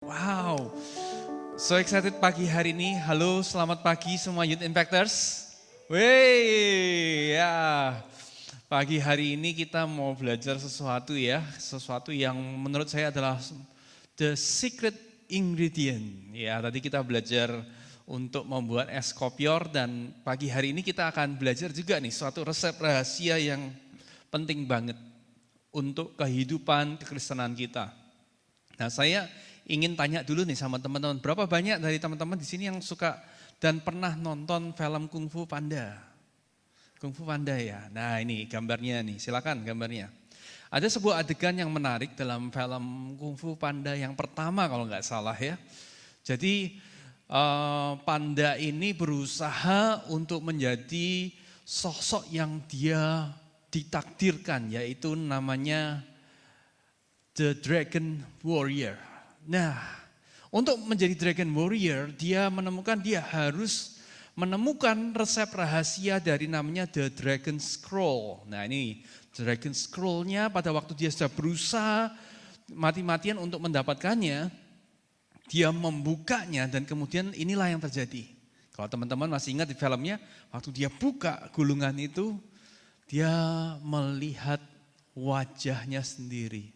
Wow, so excited pagi hari ini. Halo, selamat pagi semua Youth Impactors. Wey, ya. Pagi hari ini kita mau belajar sesuatu ya, sesuatu yang menurut saya adalah the secret ingredient. Ya, tadi kita belajar untuk membuat es kopior dan pagi hari ini kita akan belajar juga nih suatu resep rahasia yang penting banget untuk kehidupan kekristenan kita. Nah, saya ingin tanya dulu nih sama teman-teman, berapa banyak dari teman-teman di sini yang suka dan pernah nonton film Kung Fu Panda? Kung Fu Panda ya. Nah, ini gambarnya nih, silakan gambarnya. Ada sebuah adegan yang menarik dalam film Kung Fu Panda yang pertama kalau nggak salah ya. Jadi Panda ini berusaha untuk menjadi sosok yang dia ditakdirkan, yaitu namanya The Dragon Warrior. Nah, untuk menjadi Dragon Warrior, dia harus menemukan resep rahasia dari namanya The Dragon Scroll. Nah, ini Dragon Scroll-nya pada waktu dia sudah berusaha mati-matian untuk mendapatkannya, dia membukanya dan kemudian inilah yang terjadi. Kalau teman-teman masih ingat di filmnya, waktu dia buka gulungan itu, dia melihat wajahnya sendiri.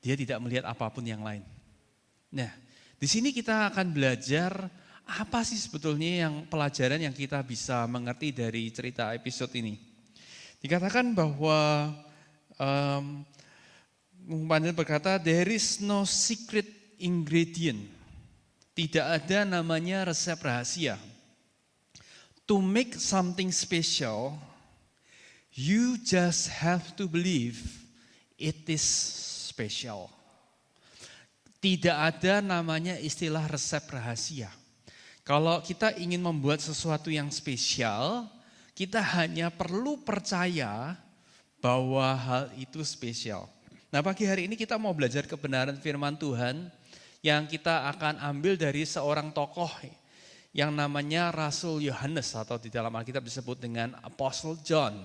Dia tidak melihat apapun yang lain. Nah, di sini kita akan belajar apa sih sebetulnya yang pelajaran yang kita bisa mengerti dari cerita episode ini. Dikatakan bahwa Panda berkata, there is no secret ingredient. Tidak ada namanya resep rahasia. To make something special, you just have to believe it is spesial. Tidak ada namanya istilah resep rahasia. Kalau kita ingin membuat sesuatu yang spesial, kita hanya perlu percaya bahwa hal itu spesial. Nah, pagi hari ini kita mau belajar kebenaran firman Tuhan yang kita akan ambil dari seorang tokoh yang namanya Rasul Yohanes atau di dalam Alkitab disebut dengan Apostle John.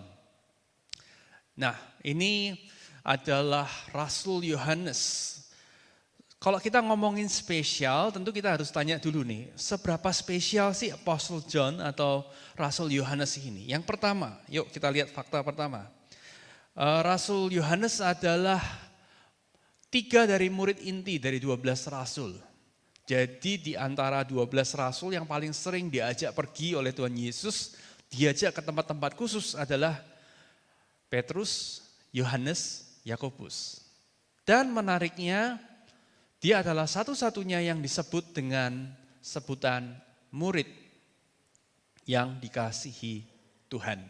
Nah, ini adalah Rasul Yohanes. Kalau kita ngomongin spesial, tentu kita harus tanya dulu nih, seberapa spesial sih Apostle John atau Rasul Yohanes ini? Yang pertama, yuk kita lihat fakta pertama. Rasul Yohanes adalah 3 dari murid inti dari 12 rasul. Jadi di antara 12 rasul yang paling sering diajak pergi oleh Tuhan Yesus, diajak ke tempat-tempat khusus adalah Petrus, Yohanes, Yakobus. Dan menariknya, dia adalah satu-satunya yang disebut dengan sebutan murid yang dikasihi Tuhan.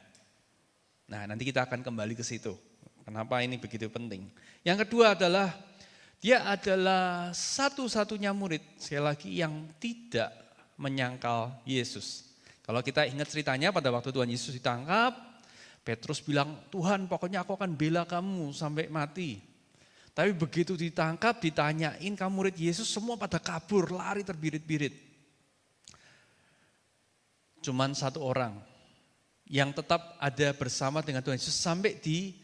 Nah, nanti kita akan kembali ke situ. Kenapa ini begitu penting? Yang kedua adalah, dia adalah satu-satunya murid, sekali lagi, yang tidak menyangkal Yesus. Kalau kita ingat ceritanya pada waktu Tuhan Yesus ditangkap, Petrus bilang, Tuhan pokoknya aku akan bela kamu sampai mati. Tapi begitu ditangkap, ditanyain kamu murid Yesus, semua pada kabur, lari terbirit-birit. Cuman satu orang yang tetap ada bersama dengan Tuhan Yesus sampai di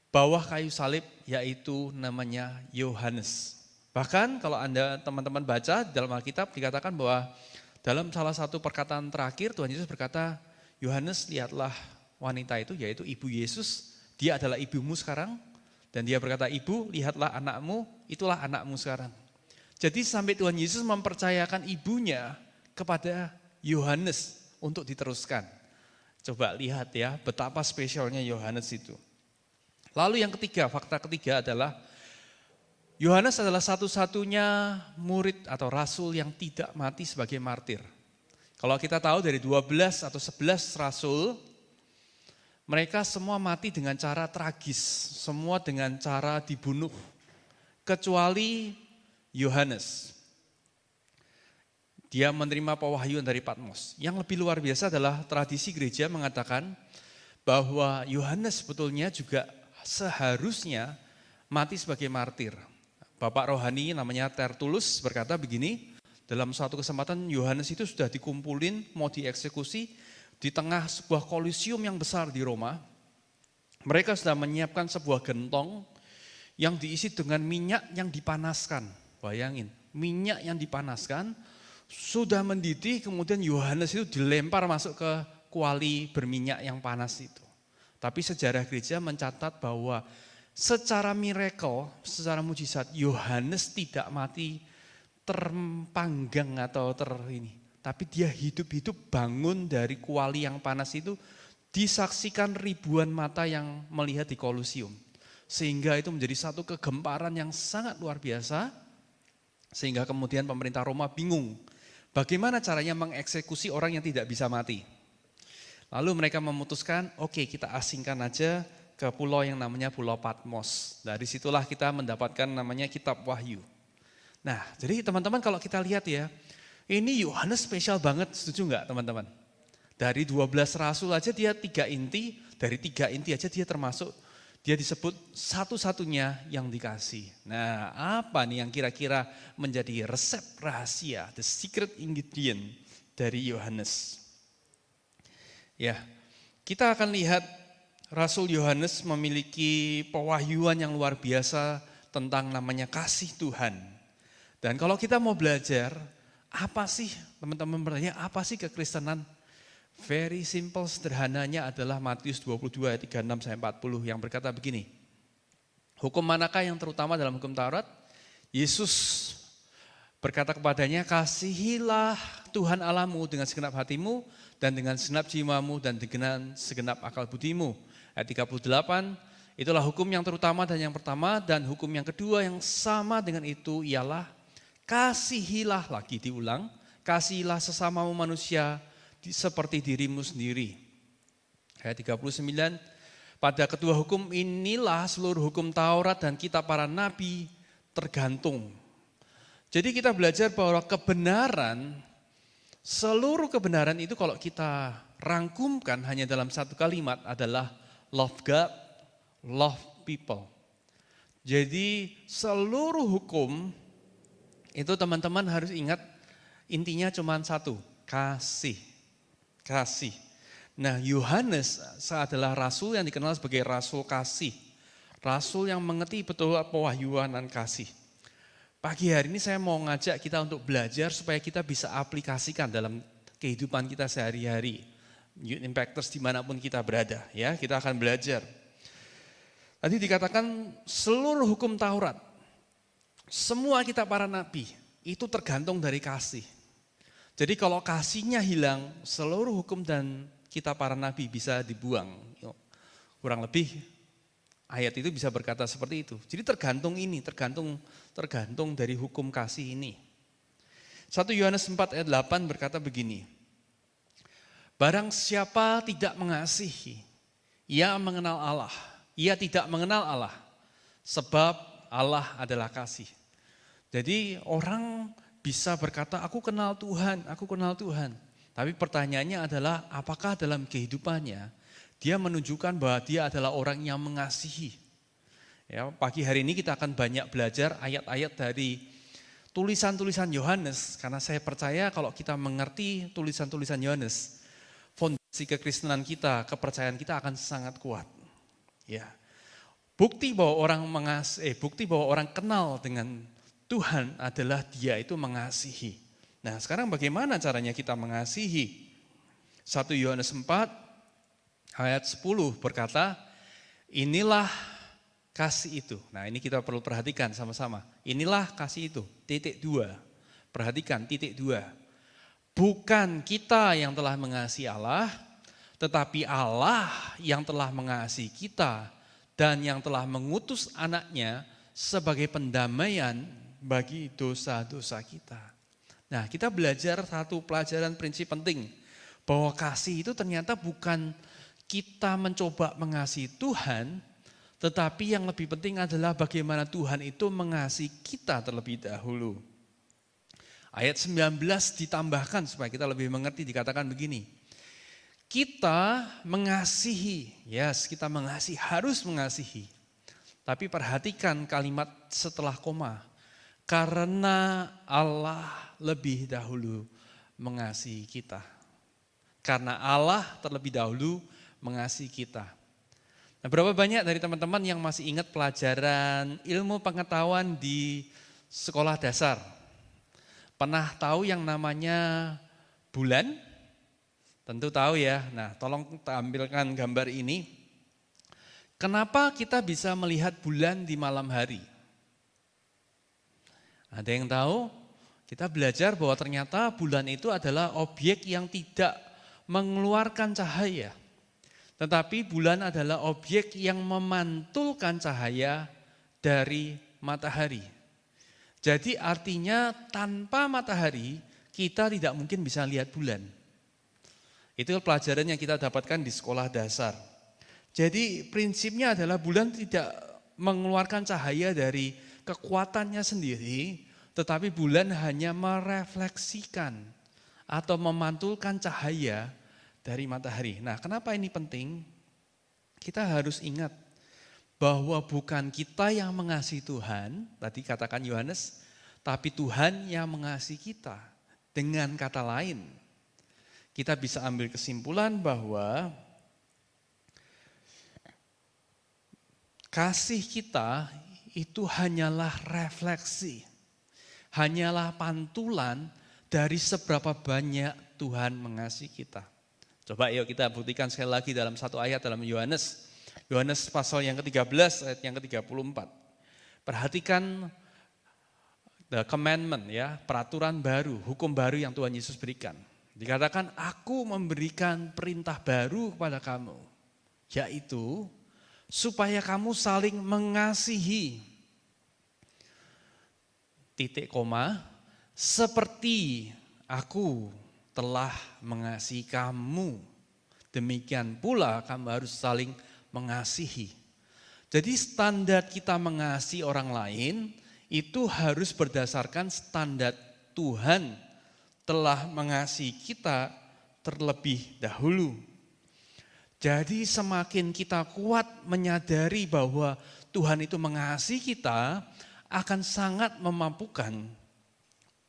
bawah kayu salib, yaitu namanya Yohanes. Bahkan kalau Anda teman-teman baca dalam Alkitab dikatakan bahwa dalam salah satu perkataan terakhir Tuhan Yesus berkata, Yohanes lihatlah wanita itu, yaitu ibu Yesus, dia adalah ibumu sekarang. Dan dia berkata, ibu lihatlah anakmu, itulah anakmu sekarang. Jadi sampai Tuhan Yesus mempercayakan ibunya kepada Yohanes untuk diteruskan. Coba lihat ya betapa spesialnya Yohanes itu. Lalu yang ketiga, fakta ketiga adalah Yohanes adalah satu-satunya murid atau rasul yang tidak mati sebagai martir. Kalau kita tahu dari 12 atau 11 rasul, mereka semua mati dengan cara tragis, semua dengan cara dibunuh, kecuali Yohanes. Dia menerima pewahyuan dari Patmos. Yang lebih luar biasa adalah tradisi gereja mengatakan bahwa Yohanes sebetulnya juga seharusnya mati sebagai martir. Bapak rohani namanya Tertullus berkata begini, dalam suatu kesempatan Yohanes itu sudah dikumpulin, mau dieksekusi, di tengah sebuah kolosium yang besar di Roma. Mereka sudah menyiapkan sebuah gentong yang diisi dengan minyak yang dipanaskan. Bayangin, minyak yang dipanaskan, sudah mendidih, kemudian Yohanes itu dilempar masuk ke kuali berminyak yang panas itu. Tapi sejarah gereja mencatat bahwa secara miracle, secara mujizat, Yohanes tidak mati terpanggang atau tapi dia hidup-hidup bangun dari kuali yang panas itu, disaksikan ribuan mata yang melihat di Kolosium. Sehingga itu menjadi satu kegemparan yang sangat luar biasa, sehingga kemudian pemerintah Roma bingung bagaimana caranya mengeksekusi orang yang tidak bisa mati. Lalu mereka memutuskan, oke, kita asingkan aja ke pulau yang namanya Pulau Patmos. Dari situlah kita mendapatkan namanya Kitab Wahyu. Nah, jadi teman-teman kalau kita lihat ya, ini Yohanes spesial banget, setuju nggak teman-teman? Dari 12 rasul aja dia 3 inti, dari 3 inti aja dia termasuk, dia disebut satu-satunya yang dikasih. Nah, apa nih yang kira-kira menjadi resep rahasia, the secret ingredient dari Yohanes? Ya, kita akan lihat Rasul Yohanes memiliki pewahyuan yang luar biasa tentang namanya kasih Tuhan. Dan kalau kita mau belajar, apa sih, teman-teman bertanya, apa sih kekristenan? Very simple, sederhananya adalah Matius 22 ayat 36 sampai 40 yang berkata begini. Hukum manakah yang terutama dalam hukum Taurat? Yesus berkata kepadanya, kasihilah Tuhan Allahmu dengan segenap hatimu dan dengan segenap jiwamu dan dengan segenap akal budimu. Ayat 38, itulah hukum yang terutama dan yang pertama, dan hukum yang kedua yang sama dengan itu ialah kasihilah, lagi diulang, kasihilah sesamamu manusia seperti dirimu sendiri. Ayat 39, pada kedua hukum inilah seluruh hukum Taurat dan kitab para nabi tergantung. Jadi kita belajar bahwa kebenaran, seluruh kebenaran itu kalau kita rangkumkan hanya dalam satu kalimat adalah love God, love people. Jadi seluruh hukum itu teman-teman harus ingat intinya cuma satu, kasih. Kasih. Nah, Yohanes adalah rasul yang dikenal sebagai rasul kasih. Rasul yang mengerti betul pewahyuan dan kasih. Pagi hari ini saya mau ngajak kita untuk belajar supaya kita bisa aplikasikan dalam kehidupan kita sehari-hari. Youth Impactors dimanapun kita berada, ya kita akan belajar. Tadi dikatakan seluruh hukum Taurat, semua kitab para nabi itu tergantung dari kasih. Jadi kalau kasihnya hilang, seluruh hukum dan kitab para nabi bisa dibuang. Kurang lebih ayat itu bisa berkata seperti itu. Jadi tergantung ini, tergantung dari hukum kasih ini. 1 Yohanes 4 ayat 8 berkata begini. Barang siapa tidak mengasihi, ia mengenal Allah. Ia tidak mengenal Allah, sebab Allah adalah kasih. Jadi orang bisa berkata, aku kenal Tuhan, aku kenal Tuhan. Tapi pertanyaannya adalah, apakah dalam kehidupannya dia menunjukkan bahwa dia adalah orang yang mengasihi. Ya, pagi hari ini kita akan banyak belajar ayat-ayat dari tulisan-tulisan Yohanes. Karena saya percaya kalau kita mengerti tulisan-tulisan Yohanes, fondasi kekristenan kita, kepercayaan kita akan sangat kuat. Ya, bukti bahwa orang kenal dengan Tuhan adalah dia itu mengasihi. Nah, sekarang bagaimana caranya kita mengasihi? 1 Yohanes 4 ayat 10 berkata, inilah kasih itu. Nah, ini kita perlu perhatikan sama-sama. Inilah kasih itu, titik 2. Perhatikan titik 2. Bukan kita yang telah mengasihi Allah, tetapi Allah yang telah mengasihi kita dan yang telah mengutus anaknya sebagai pendamaian bagi dosa-dosa kita. Nah, kita belajar satu pelajaran prinsip penting, bahwa kasih itu ternyata bukan kita mencoba mengasihi Tuhan, tetapi yang lebih penting adalah bagaimana Tuhan itu mengasihi kita terlebih dahulu. Ayat 19 ditambahkan supaya kita lebih mengerti, dikatakan begini. Kita mengasihi, kita mengasihi, harus mengasihi. Tapi perhatikan kalimat setelah koma. Karena Allah lebih dahulu mengasihi kita. Karena Allah terlebih dahulu mengasihi kita. Nah, berapa banyak dari teman-teman yang masih ingat pelajaran ilmu pengetahuan di sekolah dasar? Pernah tahu yang namanya bulan? Tentu tahu ya. Nah, tolong tampilkan gambar ini. Kenapa kita bisa melihat bulan di malam hari? Ada yang tahu? Kita belajar bahwa ternyata bulan itu adalah objek yang tidak mengeluarkan cahaya. Tetapi bulan adalah objek yang memantulkan cahaya dari matahari. Jadi artinya tanpa matahari kita tidak mungkin bisa lihat bulan. Itu pelajaran yang kita dapatkan di sekolah dasar. Jadi prinsipnya adalah bulan tidak mengeluarkan cahaya dari kekuatannya sendiri, tetapi bulan hanya merefleksikan atau memantulkan cahaya dari matahari. Nah, kenapa ini penting? Kita harus ingat bahwa bukan kita yang mengasihi Tuhan, tadi katakan Yohanes, tapi Tuhan yang mengasihi kita. Dengan kata lain, kita bisa ambil kesimpulan bahwa kasih kita itu hanyalah refleksi, hanyalah pantulan dari seberapa banyak Tuhan mengasihi kita. Coba yuk kita buktikan sekali lagi dalam satu ayat dalam Yohanes. Yohanes pasal yang ke-13 ayat yang ke-34. Perhatikan the commandment ya, peraturan baru, hukum baru yang Tuhan Yesus berikan. Dikatakan aku memberikan perintah baru kepada kamu, yaitu supaya kamu saling mengasihi. Titik koma, seperti aku telah mengasihi kamu, demikian pula kamu harus saling mengasihi. Jadi standar kita mengasihi orang lain itu harus berdasarkan standar Tuhan telah mengasihi kita terlebih dahulu. Jadi semakin kita kuat menyadari bahwa Tuhan itu mengasihi kita, akan sangat memampukan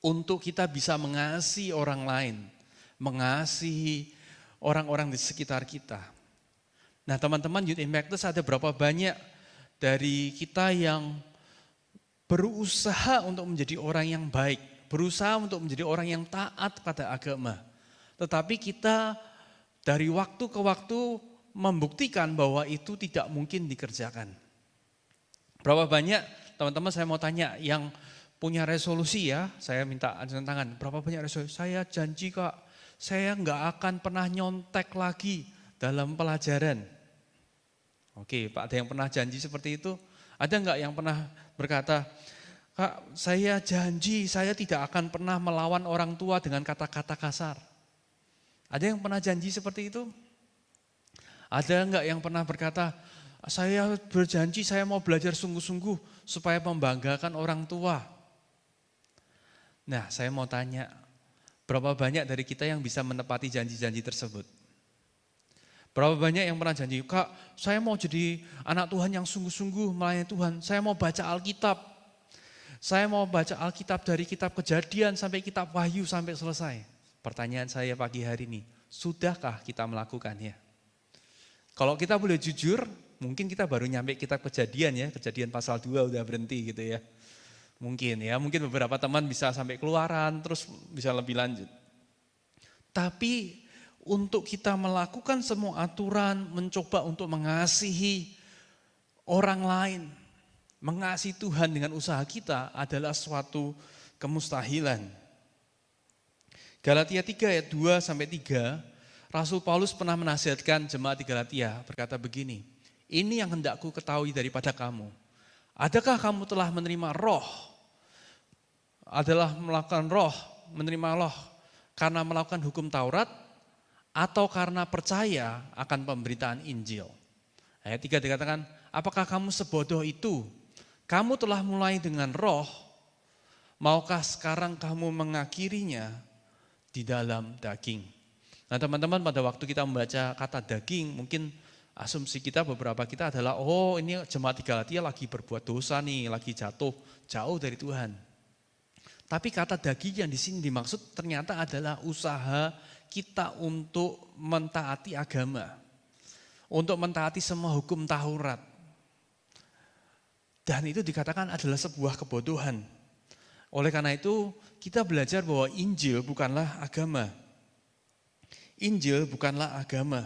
untuk kita bisa mengasihi orang lain, mengasihi orang-orang di sekitar kita. Nah teman-teman, Youth Impactors ada berapa banyak dari kita yang berusaha untuk menjadi orang yang baik, berusaha untuk menjadi orang yang taat pada agama. Tetapi kita dari waktu ke waktu membuktikan bahwa itu tidak mungkin dikerjakan. Berapa banyak teman-teman, saya mau tanya yang punya resolusi ya, saya minta angkat tangan. Berapa banyak resolusi? Saya janji Kak, saya nggak akan pernah nyontek lagi dalam pelajaran. Oke, Pak, ada yang pernah janji seperti itu? Ada nggak yang pernah berkata, Kak, saya janji saya tidak akan pernah melawan orang tua dengan kata-kata kasar? Ada yang pernah janji seperti itu? Ada nggak yang pernah berkata, saya berjanji saya mau belajar sungguh-sungguh supaya membanggakan orang tua? Nah, saya mau tanya, berapa banyak dari kita yang bisa menepati janji-janji tersebut? Berapa banyak yang pernah janji, Kak, saya mau jadi anak Tuhan yang sungguh-sungguh melayani Tuhan, saya mau baca Alkitab. Saya mau baca Alkitab dari kitab Kejadian sampai kitab Wahyu sampai selesai. Pertanyaan saya pagi hari ini, sudahkah kita melakukannya? Kalau kita boleh jujur, mungkin kita baru nyampe kitab Kejadian ya, Kejadian pasal 2 udah berhenti gitu ya. Mungkin beberapa teman bisa sampai keluaran, terus bisa lebih lanjut. Tapi untuk kita melakukan semua aturan, mencoba untuk mengasihi orang lain, mengasihi Tuhan dengan usaha kita adalah suatu kemustahilan. Galatia 3 ayat 2 sampai 3, Rasul Paulus pernah menasihatkan jemaat di Galatia, berkata begini, ini yang hendakku ketahui daripada kamu. Adakah kamu telah menerima roh? Adalah melakukan roh, menerima roh karena melakukan hukum Taurat atau karena percaya akan pemberitaan Injil? Ayat 3 dikatakan, apakah kamu sebodoh itu? Kamu telah mulai dengan roh, maukah sekarang kamu mengakhirinya di dalam daging? Nah teman-teman, pada waktu kita membaca kata daging, mungkin asumsi kita beberapa kita adalah, oh ini jemaat di Galatia lagi berbuat dosa nih, lagi jatuh jauh dari Tuhan. Tapi kata daging yang di sini dimaksud ternyata adalah usaha kita untuk mentaati agama, untuk mentaati semua hukum Taurat. Dan itu dikatakan adalah sebuah kebodohan. Oleh karena itu, kita belajar bahwa Injil bukanlah agama. Injil bukanlah agama.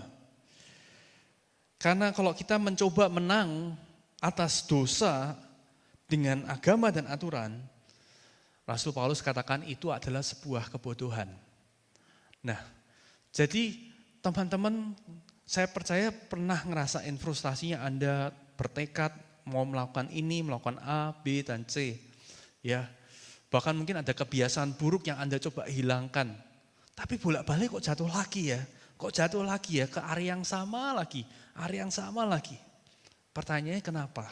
Karena kalau kita mencoba menang atas dosa dengan agama dan aturan, Rasul Paulus katakan itu adalah sebuah kebodohan. Nah, jadi teman-teman, saya percaya pernah ngerasain frustasinya Anda bertekad mau melakukan ini, melakukan A, B, dan C. Ya, bahkan mungkin ada kebiasaan buruk yang Anda coba hilangkan. Tapi bolak-balik kok jatuh lagi ya? Kok jatuh lagi ya ke area yang sama lagi, area yang sama lagi. Pertanyaannya kenapa?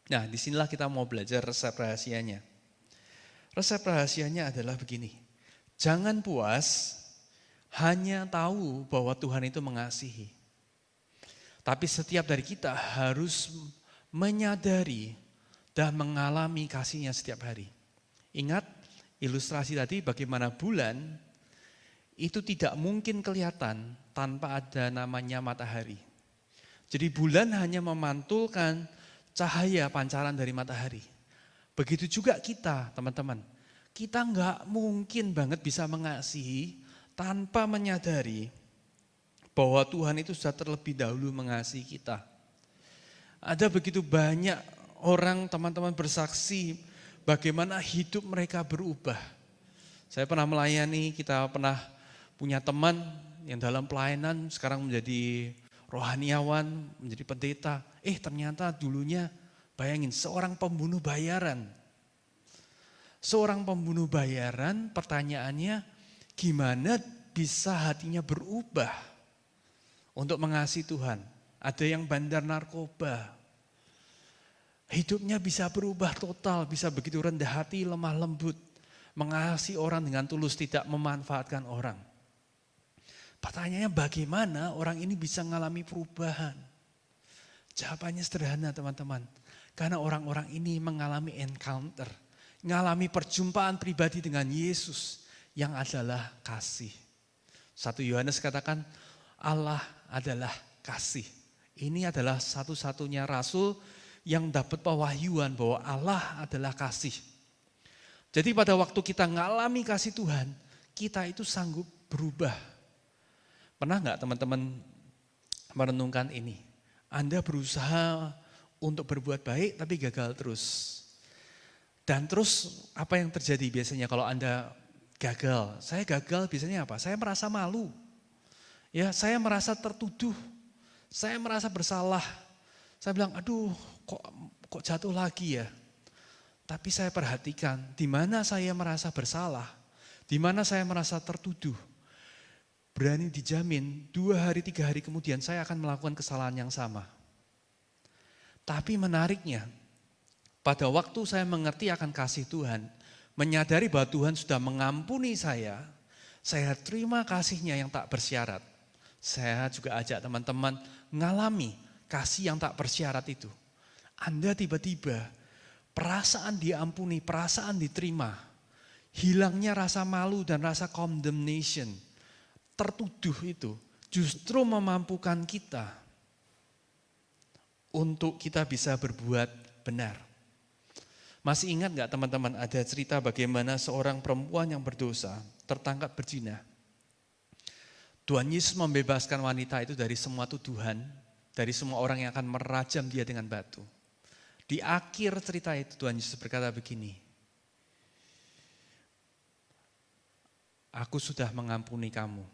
Nah, disinilah kita mau belajar resep rahasianya. Resep rahasianya adalah begini. Jangan puas hanya tahu bahwa Tuhan itu mengasihi. Tapi setiap dari kita harus menyadari dan mengalami kasihnya setiap hari. Ingat ilustrasi tadi bagaimana bulan itu tidak mungkin kelihatan tanpa ada namanya matahari. Jadi bulan hanya memantulkan cahaya pancaran dari matahari. Begitu juga kita, teman-teman. Kita nggak mungkin banget bisa mengasihi tanpa menyadari bahwa Tuhan itu sudah terlebih dahulu mengasihi kita. Ada begitu banyak orang, teman-teman, bersaksi bagaimana hidup mereka berubah. Saya pernah melayani, kita pernah punya teman yang dalam pelayanan sekarang menjadi rohaniawan, menjadi pendeta. Ternyata dulunya, bayangin, seorang pembunuh bayaran. Seorang pembunuh bayaran, pertanyaannya gimana bisa hatinya berubah untuk mengasihi Tuhan. Ada yang bandar narkoba. Hidupnya bisa berubah total, bisa begitu rendah hati, lemah lembut. Mengasihi orang dengan tulus, tidak memanfaatkan orang. Pertanyaannya bagaimana orang ini bisa mengalami perubahan? Jawabannya sederhana teman-teman. Karena orang-orang ini mengalami encounter. Mengalami perjumpaan pribadi dengan Yesus yang adalah kasih. 1 Yohanes katakan Allah adalah kasih. Ini adalah satu-satunya rasul yang dapat pewahyuan bahwa Allah adalah kasih. Jadi pada waktu kita mengalami kasih Tuhan, kita itu sanggup berubah. Pernah nggak teman-teman merenungkan ini? Anda berusaha untuk berbuat baik tapi gagal terus. Dan terus apa yang terjadi biasanya kalau Anda gagal? Saya gagal biasanya apa? Saya merasa malu. Ya, saya merasa tertuduh. Saya merasa bersalah. Saya bilang, aduh kok jatuh lagi ya. Tapi saya perhatikan di mana saya merasa bersalah, di mana saya merasa tertuduh. Berani dijamin 2 hari 3 hari kemudian saya akan melakukan kesalahan yang sama. Tapi menariknya, pada waktu saya mengerti akan kasih Tuhan, menyadari bahwa Tuhan sudah mengampuni saya terima kasihnya yang tak bersyarat. Saya juga ajak teman-teman mengalami kasih yang tak bersyarat itu. Anda tiba-tiba perasaan diampuni, perasaan diterima, hilangnya rasa malu dan rasa condemnation, tertuduh itu justru memampukan kita untuk kita bisa berbuat benar. Masih ingat gak teman-teman ada cerita bagaimana seorang perempuan yang berdosa tertangkap berzina. Tuhan Yesus membebaskan wanita itu dari semua tuduhan, dari semua orang yang akan merajam dia dengan batu. Di akhir cerita itu Tuhan Yesus berkata begini, aku sudah mengampuni kamu,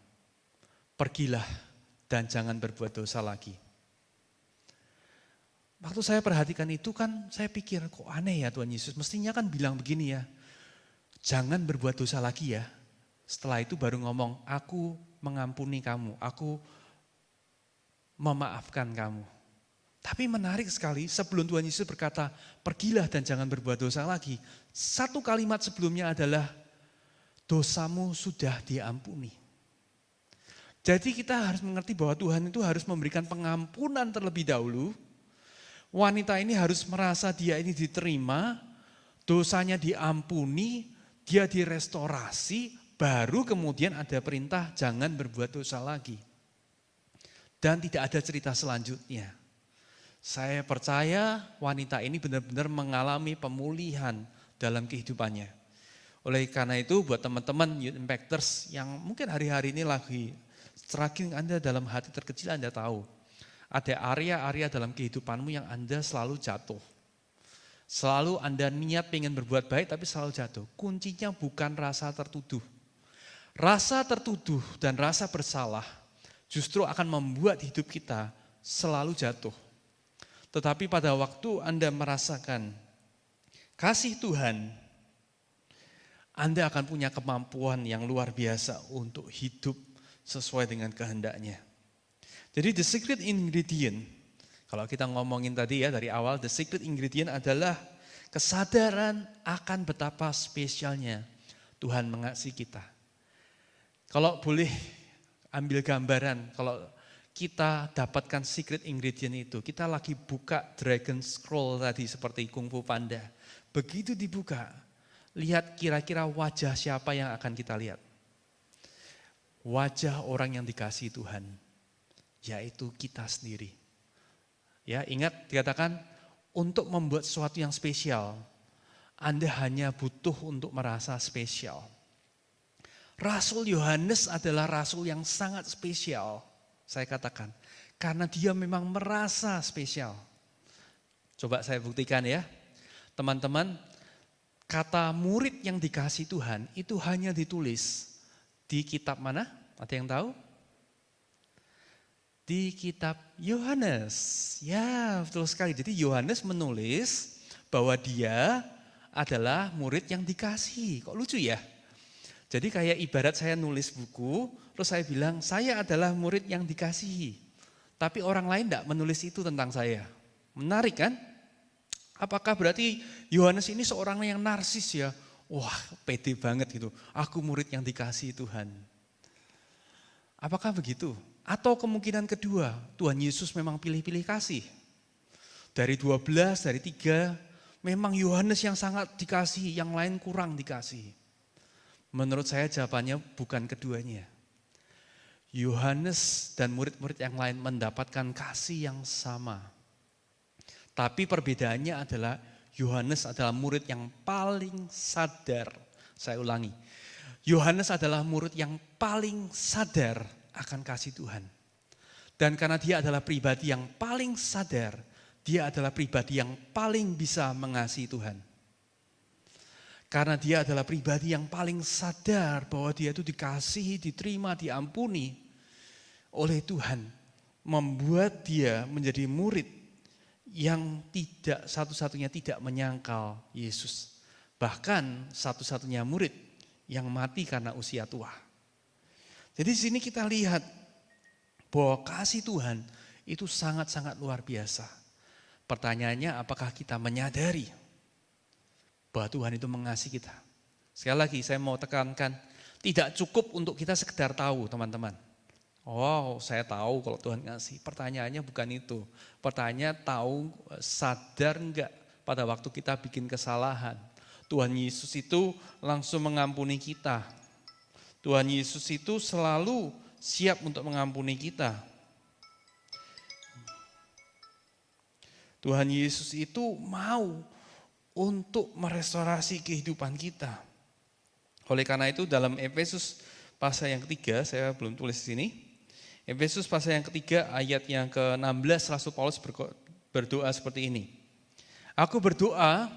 pergilah dan jangan berbuat dosa lagi. Waktu saya perhatikan itu kan saya pikir kok aneh ya Tuhan Yesus. Mestinya kan bilang begini ya, jangan berbuat dosa lagi ya. Setelah itu baru ngomong, aku mengampuni kamu, aku memaafkan kamu. Tapi menarik sekali sebelum Tuhan Yesus berkata, pergilah dan jangan berbuat dosa lagi. Satu kalimat sebelumnya adalah, dosamu sudah diampuni. Jadi kita harus mengerti bahwa Tuhan itu harus memberikan pengampunan terlebih dahulu. Wanita ini harus merasa dia ini diterima, dosanya diampuni, dia direstorasi, baru kemudian ada perintah jangan berbuat dosa lagi. Dan tidak ada cerita selanjutnya. Saya percaya wanita ini benar-benar mengalami pemulihan dalam kehidupannya. Oleh karena itu buat teman-teman Youth Impactors yang mungkin hari-hari ini lagi struggling, Anda dalam hati terkecil Anda tahu. Ada area-area dalam kehidupanmu yang Anda selalu jatuh. Selalu Anda niat pengen berbuat baik tapi selalu jatuh. Kuncinya bukan rasa tertuduh. Rasa tertuduh dan rasa bersalah justru akan membuat hidup kita selalu jatuh. Tetapi pada waktu Anda merasakan kasih Tuhan, Anda akan punya kemampuan yang luar biasa untuk hidup sesuai dengan kehendaknya. Jadi the secret ingredient, kalau kita ngomongin tadi ya dari awal, the secret ingredient adalah kesadaran akan betapa spesialnya Tuhan mengasihi kita. Kalau boleh ambil gambaran, kalau kita dapatkan secret ingredient itu, kita lagi buka Dragon Scroll tadi seperti Kung Fu Panda. Begitu dibuka, lihat kira-kira wajah siapa yang akan kita lihat. Wajah orang yang dikasihi Tuhan, yaitu kita sendiri. Ya, ingat dikatakan untuk membuat sesuatu yang spesial, Anda hanya butuh untuk merasa spesial. Rasul Yohanes adalah rasul yang sangat spesial, saya katakan. Karena dia memang merasa spesial. Coba saya buktikan ya. Teman-teman, kata murid yang dikasihi Tuhan itu hanya ditulis di kitab mana? Ada yang tahu? Di kitab Yohanes. Ya, betul sekali. Jadi Yohanes menulis bahwa dia adalah murid yang dikasihi. Kok lucu ya? Jadi kayak ibarat saya nulis buku, terus saya bilang saya adalah murid yang dikasihi. Tapi orang lain tidak menulis itu tentang saya. Menarik kan? Apakah berarti Yohanes ini seorang yang narsis ya? Wah, pede banget gitu. Aku murid yang dikasihi Tuhan. Apakah begitu? Atau kemungkinan kedua, Tuhan Yesus memang pilih-pilih kasih. Dari 12, dari 3, memang Yohanes yang sangat dikasihi, yang lain kurang dikasihi. Menurut saya jawabannya bukan keduanya. Yohanes dan murid-murid yang lain mendapatkan kasih yang sama. Tapi perbedaannya adalah Yohanes adalah murid yang paling sadar. Saya ulangi. Yohanes adalah murid yang paling sadar akan kasih Tuhan. Dan karena dia adalah pribadi yang paling sadar, dia adalah pribadi yang paling bisa mengasihi Tuhan. Karena dia adalah pribadi yang paling sadar bahwa dia itu dikasihi, diterima, diampuni oleh Tuhan. Membuat dia menjadi murid yang tidak satu-satunya tidak menyangkal Yesus. Bahkan satu-satunya murid yang mati karena usia tua. Jadi di sini kita lihat bahwa kasih Tuhan itu sangat-sangat luar biasa. Pertanyaannya apakah kita menyadari bahwa Tuhan itu mengasihi kita. Sekali lagi saya mau tekankan, tidak cukup untuk kita sekedar tahu teman-teman. Oh saya tahu kalau Tuhan ngasih. Pertanyaannya bukan itu. Pertanyaan tahu, sadar enggak pada waktu kita bikin kesalahan. Tuhan Yesus itu langsung mengampuni kita. Tuhan Yesus itu selalu siap untuk mengampuni kita. Tuhan Yesus itu mau untuk merestorasi kehidupan kita. Oleh karena itu dalam Efesus pasal yang ketiga, saya belum tulis di sini. Efesus pasal yang ketiga ayat yang ke-16 Rasul Paulus berdoa seperti ini. Aku berdoa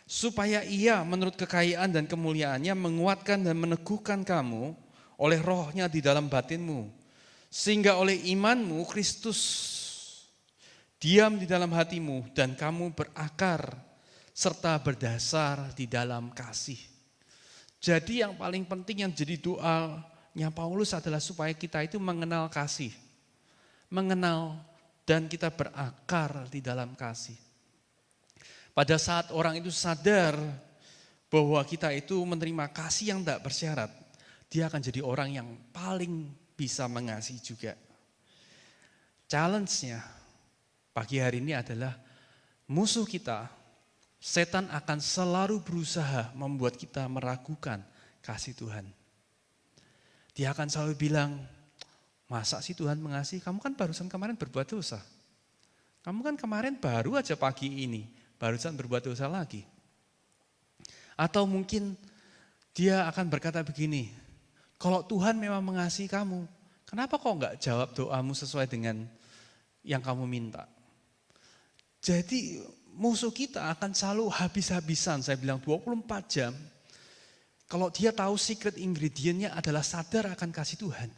supaya Ia menurut kekayaan dan kemuliaannya menguatkan dan meneguhkan kamu oleh rohnya di dalam batinmu. Sehingga oleh imanmu Kristus diam di dalam hatimu dan kamu berakar serta berdasar di dalam kasih. Jadi yang paling penting yang jadi doanya Paulus adalah supaya kita itu mengenal kasih. Mengenal dan kita berakar di dalam kasih. Pada saat orang itu sadar bahwa kita itu menerima kasih yang tak bersyarat, dia akan jadi orang yang paling bisa mengasihi juga. Challenge-nya pagi hari ini adalah musuh kita, setan akan selalu berusaha membuat kita meragukan kasih Tuhan. Dia akan selalu bilang, masa sih Tuhan mengasihi? Kamu kan barusan kemarin berbuat dosa. Kamu kan kemarin baru aja pagi ini, barusan berbuat dosa lagi. Atau mungkin dia akan berkata begini, kalau Tuhan memang mengasihi kamu, kenapa kok enggak jawab doamu sesuai dengan yang kamu minta? Jadi musuh kita akan selalu habis-habisan, saya bilang 24 jam. Kalau dia tahu secret ingredientnya adalah sadar akan kasih Tuhan.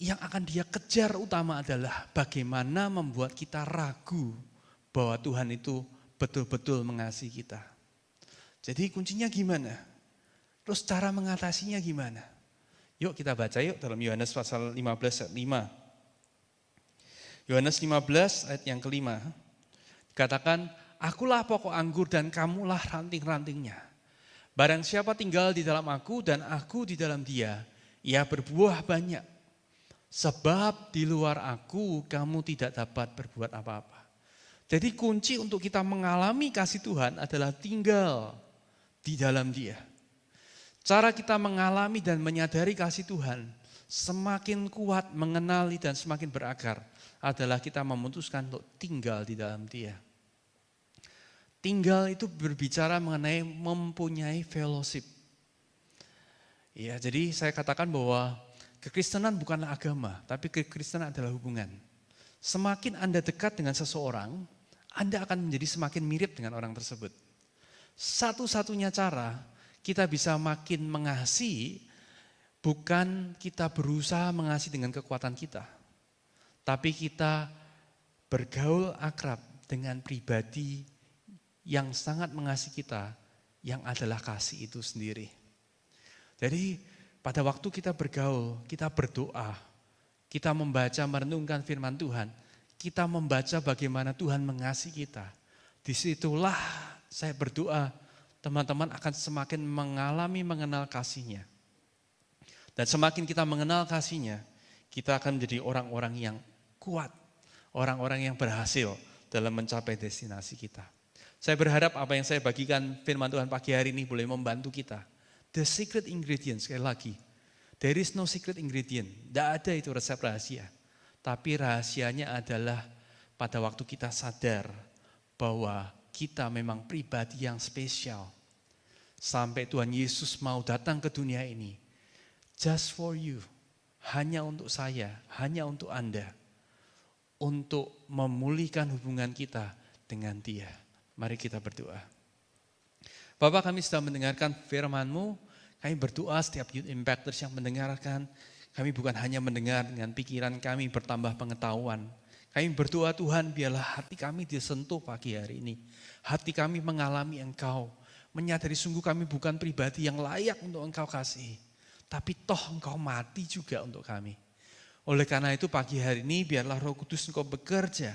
Yang akan dia kejar utama adalah bagaimana membuat kita ragu bahwa Tuhan itu betul-betul mengasihi kita. Jadi kuncinya gimana? Terus cara mengatasinya gimana? Yuk kita baca yuk dalam Yohanes pasal 15 ayat 5. Yohanes 15 ayat yang kelima. Dikatakan, akulah pokok anggur dan kamulah ranting-rantingnya. Barang siapa tinggal di dalam aku dan aku di dalam dia, ia berbuah banyak. Sebab di luar aku kamu tidak dapat berbuat apa-apa. Jadi kunci untuk kita mengalami kasih Tuhan adalah tinggal di dalam dia. Cara kita mengalami dan menyadari kasih Tuhan semakin kuat mengenali dan semakin berakar adalah kita memutuskan untuk tinggal di dalam dia. Tinggal itu berbicara mengenai mempunyai fellowship. Ya, jadi saya katakan bahwa kekristenan bukanlah agama, tapi kekristenan adalah hubungan. Semakin Anda dekat dengan seseorang, Anda akan menjadi semakin mirip dengan orang tersebut. Satu-satunya cara kita bisa makin mengasihi, bukan kita berusaha mengasihi dengan kekuatan kita, tapi kita bergaul akrab dengan pribadi yang sangat mengasihi kita, yang adalah kasih itu sendiri. Jadi pada waktu kita bergaul, kita berdoa, kita membaca, merenungkan firman Tuhan, kita membaca bagaimana Tuhan mengasihi kita. Disitulah saya berdoa, teman-teman akan semakin mengenal kasih-Nya. Dan semakin kita mengenal kasih-Nya, kita akan menjadi orang-orang yang kuat, orang-orang yang berhasil dalam mencapai destinasi kita. Saya berharap apa yang saya bagikan firman Tuhan pagi hari ini boleh membantu kita. The secret ingredient, sekali lagi, there is no secret ingredient, tidak ada itu resep rahasia. Tapi rahasianya adalah pada waktu kita sadar bahwa kita memang pribadi yang spesial. Sampai Tuhan Yesus mau datang ke dunia ini, just for you, hanya untuk saya, hanya untuk Anda, untuk memulihkan hubungan kita dengan Dia. Mari kita berdoa. Bapak, kami sudah mendengarkan firman-Mu, kami berdoa setiap Youth Impactors yang mendengarkan, kami bukan hanya mendengar dengan pikiran kami bertambah pengetahuan. Kami berdoa Tuhan, biarlah hati kami disentuh pagi hari ini. Hati kami mengalami Engkau, menyadari sungguh kami bukan pribadi yang layak untuk Engkau kasihi. Tapi toh Engkau mati juga untuk kami. Oleh karena itu pagi hari ini biarlah Roh Kudus Engkau bekerja,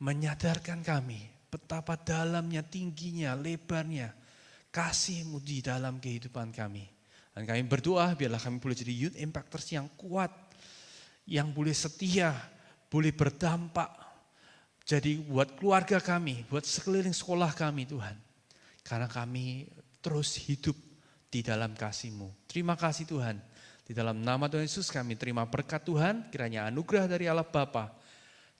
menyadarkan kami betapa dalamnya, tingginya, lebarnya kasih-Mu di dalam kehidupan kami. Dan kami berdoa biarlah kami boleh jadi Youth Impactors yang kuat, yang boleh setia, boleh berdampak. Jadi buat keluarga kami, buat sekeliling sekolah kami Tuhan. Karena kami terus hidup di dalam kasih-Mu. Terima kasih Tuhan. Di dalam nama Tuhan Yesus kami terima berkat Tuhan, kiranya anugerah dari Allah Bapa,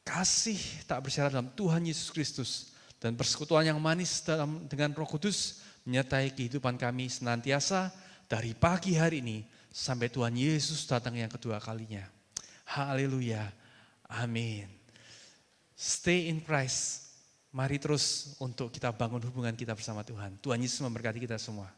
kasih tak bersyarat dalam Tuhan Yesus Kristus, dan persekutuan yang manis dengan Roh Kudus menyertai kehidupan kami senantiasa dari pagi hari ini sampai Tuhan Yesus datang yang kedua kalinya. Haleluya. Amin. Stay in Christ. Mari terus untuk kita bangun hubungan kita bersama Tuhan. Tuhan Yesus memberkati kita semua.